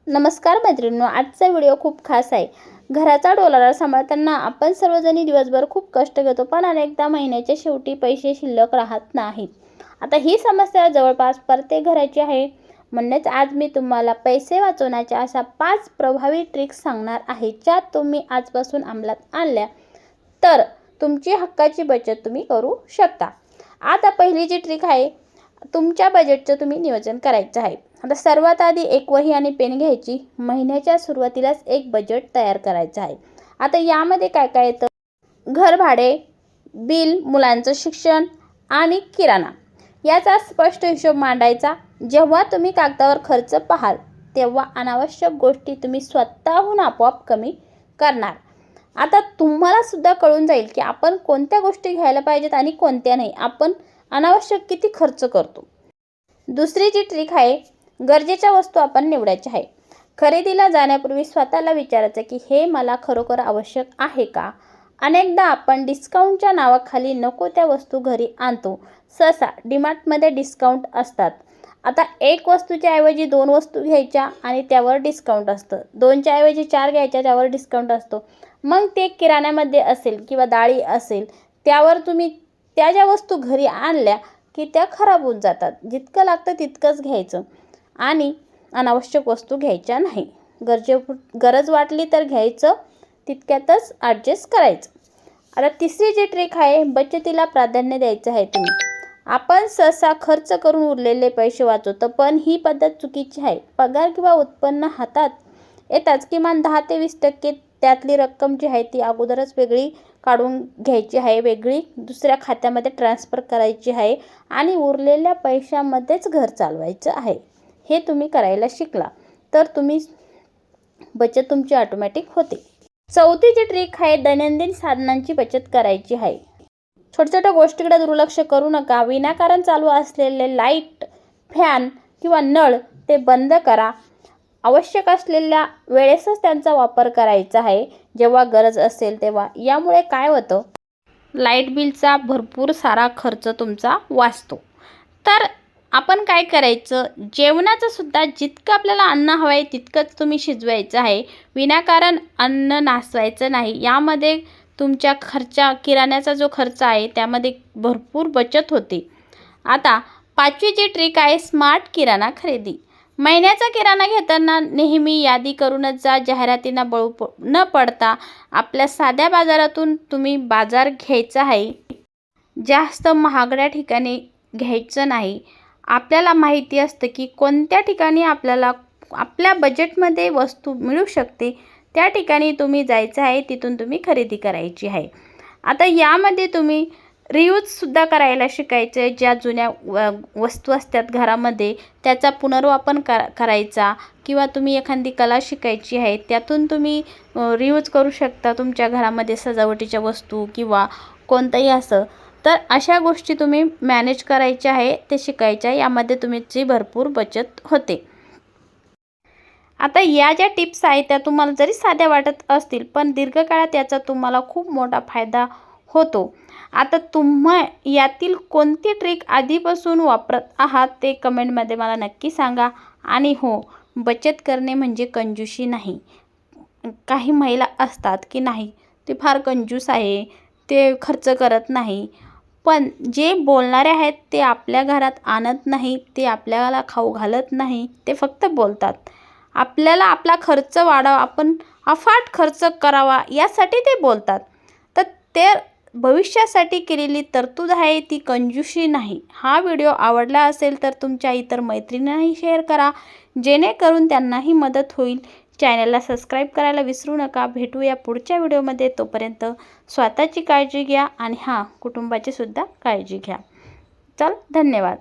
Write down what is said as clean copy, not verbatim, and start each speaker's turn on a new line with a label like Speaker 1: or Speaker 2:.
Speaker 1: नमस्कार मैत्रिणींनो, आजचा व्हिडिओ खूप खास आहे। घराचा डोलारा सांभाळताना आपण सर्वजणी दिवसभर खूप कष्ट घेतो, पण अनेकदा महिन्याच्या शेवटी पैसे शिल्लक राहत नाहीत। आता ही समस्या जवळपास प्रत्येक घराची आहे। म्हणूनच आज मी तुम्हाला पैसे वाचवण्याच्या अशा 5 प्रभावी ट्रिक्स सांगणार आहे, ज्या तुम्ही आजपासून अंमलात आणल्या तर तुमची हक्काची बचत तुम्ही करू शकता। आता पहिली जी ट्रिक आहे, तुमच्या बजेटचं तुम्ही नियोजन करायचं आहे। आता सर्वात आधी एक वही आणि पेन घ्यायची। महिन्याच्या सुरुवातीलाच एक बजेट तयार करायचं आहे। आता यामध्ये काय काय येतं? घर भाडे, बिल, मुलांचं शिक्षण आणि किराणा याचा स्पष्ट हिशोब मांडायचा। जेव्हा तुम्ही कागदावर खर्च पाहाल तेव्हा अनावश्यक गोष्टी तुम्ही स्वतःहून आपोआप कमी करणार। आता तुम्हाला सुद्धा कळून जाईल की आपण कोणत्या गोष्टी घ्यायला पाहिजेत आणि कोणत्या नाही, आपण अनावश्यक किती खर्च करतो। दुसरी जी ट्रिक आहे, गरजेच्या वस्तू आपण निवडायच्या आहे। खरेदीला जाण्यापूर्वी स्वतःला विचारायचं की हे मला खरोखर आवश्यक आहे का? अनेकदा आपण डिस्काउंटच्या नावाखाली नको त्या वस्तू घरी आणतो। सहसा डीमार्टमध्ये डिस्काउंट असतात। आता एक वस्तूच्या ऐवजी 2 वस्तू घ्यायच्या आणि त्यावर डिस्काउंट असतं। 2च्या ऐवजी 4 घ्यायच्या, त्यावर डिस्काउंट असतो। मग ते किराण्यामध्ये असेल किंवा डाळी असेल, त्यावर तुम्ही त्या ज्या वस्तू घरी आणल्या की त्या खराब होऊन जातात। जितकं लागतं तितकंच घ्यायचं आणि अनावश्यक वस्तू घ्यायच्या नाही। गरज वाटली तर घ्यायचं, तितक्यातच ॲडजस्ट करायचं। आता तिसरी जी ट्रिक आहे, बचतीला प्राधान्य द्यायचं आहे तुम्ही। आपण सहसा खर्च करून उरलेले पैसे वाचवतो, पण ही पद्धत चुकीची आहे। पगार किंवा उत्पन्न हातात येताच किमान 10 ते 20% त्यातली रक्कम जी आहे ती अगोदरच वेगळी काढून घ्यायची आहे, वेगळी दुसऱ्या खात्यामध्ये ट्रान्सफर करायची आहे आणि उरलेल्या पैशामध्येच घर चालवायचं आहे। हे तुम्ही करायला शिकला तर बचत तुमची ऑटोमॅटिक होते। चौथी जी ट्रिक आहे, दैनंदिन साधनांची बचत करायची आहे। छोट्या छोट्या गोष्टीकडे दुर्लक्ष करू नका। विनाकारण चालू असलेले लाईट, फॅन किंवा नळ ते बंद करा। आवश्यक असलेल्या वेळेसच त्यांचा वापर करायचा आहे, जेव्हा गरज असेल तेव्हा। यामुळे काय होतं, लाईट बिलचा भरपूर सारा खर्च तुमचा वाचतो। तर आपण काय करायचं, जेवणाचं सुद्धा जितकं आपल्याला अन्न हवं आहे तितकंच तुम्ही शिजवायचं आहे। विनाकारण अन्न नासवायचं नाही। यामध्ये तुमच्या किराण्याचा जो खर्च आहे त्यामध्ये भरपूर बचत होते। आता 5वी जी ट्रिक आहे, स्मार्ट किराणा खरेदी। महिन्याचा किराणा घेताना नेहमी यादी करूनच जा। जाहिरातींना बळी न पडता आपल्या साध्या बाजारातून तुम्ही बाजार घ्यायचा आहे। जास्त महागड्या ठिकाणी घ्यायचं नाही। आपल्याला माहिती असतं की कोणत्या ठिकाणी आपल्याला आपल्या बजेटमध्ये वस्तू मिळू शकते, त्या ठिकाणी तुम्ही जायचं आहे, तिथून तुम्ही खरेदी करायची आहे। आता यामध्ये तुम्ही रियूजसुद्धा करायला शिकायचं आहे। ज्या जुन्या वस्तू असतात घरामध्ये त्याचा पुनर्वापर करायचा, किंवा तुम्ही एखादी कला शिकायची आहे त्यातून तुम्ही रियूज करू शकता तुमच्या घरामध्ये सजावटीच्या वस्तू किंवा कोणतंही असं। तर अशा गोष्टी तुम्ही मॅनेज करायच्या आहे, ते शिकायच्या आहे। यामध्ये तुमची भरपूर बचत होते। आता या ज्या टिप्स आहेत त्या तुम्हाला जरी साध्या वाटत असतील, पण दीर्घकाळात याचा तुम्हाला खूप मोठा फायदा होतो। आता तुम्ही यातील कोणती ट्रिक आधीपासून वापरत आहात ते कमेंटमध्ये मला नक्की सांगा। आणि हो, बचत करणे म्हणजे कंजूसी नाही। काही महिला असतात की नाही, ते फार कंजूस आहे, ते खर्च करत नाही, पण जे बोलणारे आहेत ते आपल्या घरात आणत नाही, ते आपल्याला खाऊ घालत नाही, ते फक्त बोलतात। आपल्याला आपला खर्च वाढावा, आपण अफाट खर्च करावा यासाठी ते बोलतात। तर ते भविष्यासाठी केलेली तरतूद आहे, ती कंजूसी नाही। हा व्हिडिओ आवडला असेल तर तुमच्या इतर मैत्रिणींनाही शेअर करा, जेणेकरून त्यांनाही मदत होईल। चॅनलला सबस्क्राईब करायला विसरू नका। भेटूया पुढच्या व्हिडिओमध्ये। तोपर्यंत स्वतःची काळजी घ्या आणि कुटुंबाची सुद्धा काळजी घ्या। धन्यवाद।